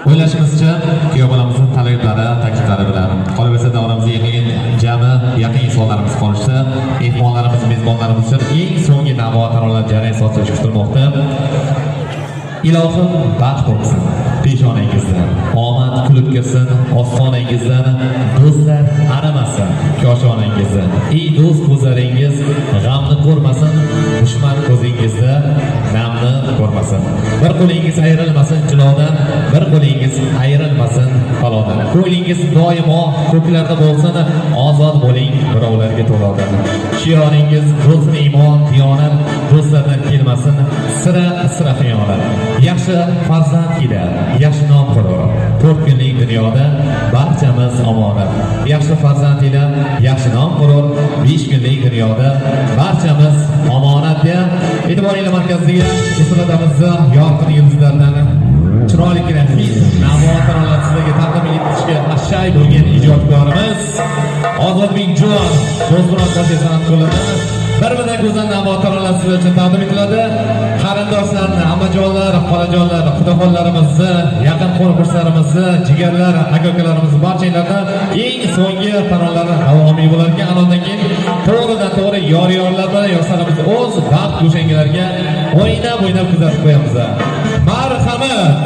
O'ylashimizcha, kuyov bolamizning talablari, takliflari bilan qolaversa davramizga yaqin insonlarimiz qolishdi. Mehmonlarimiz, mezbonlarimiz uchun eng so'nggi navo tarolar jarayon sotish kutilmoqda. Ilohim baxt bo'lsin peshonangizda, omad kulib kirsin ostonangizdan, do'stlar arimasin koshonangizda. Ey do'st ko'zlaringiz g'amni ko'rmasin, dushman ko'zingizda namni ko'rmasin. Bir qo'lingiz ayrilmasin jilodan, bir qo'lingiz ayrilmasin balodan. Ko'nglingiz doimo ko'klarda bo'lsin, ozod bo'ling birovlarga to'lodan. Shioringiz bo'lsin iymon, diyonat, do'stlardan kelmasin sira xiyonat. Yaxshi farzand ila, yaxshi nom qurur. 4 kunlik dunyoda barchamiz omonat. Yaxshi farzand ila, yaxshi nom qurur. 5 kunlik dunyoda barchamiz omonat deya e'tiboringlar markaziga Isrotamizda yorqin yulduzlardan chiroyligina his navo tarolar sizlarga taqdim etishga hashshay bo'lgan ijodkorimiz Ozodbekjon So'zmurod san'atkorlari bir-biridan go'zal navo tarolar sizlar uchun taqdim etiladi. Qarindoshlarni, amajonlar, xolajonlar, xudoxonlarimizni, yaqin qo'shnilarimizni, jigarlar, aka-ukalarimizni barchalardan eng so'nggi tarolar davomiy bo'lar ekan. Anondan keyin to'g'ridan-to'g'ri yor-yorlar bilan yoshlarimiz o'z baxt go'shangalariga o'ynab kuzatib qo'yamiz. Marhamat.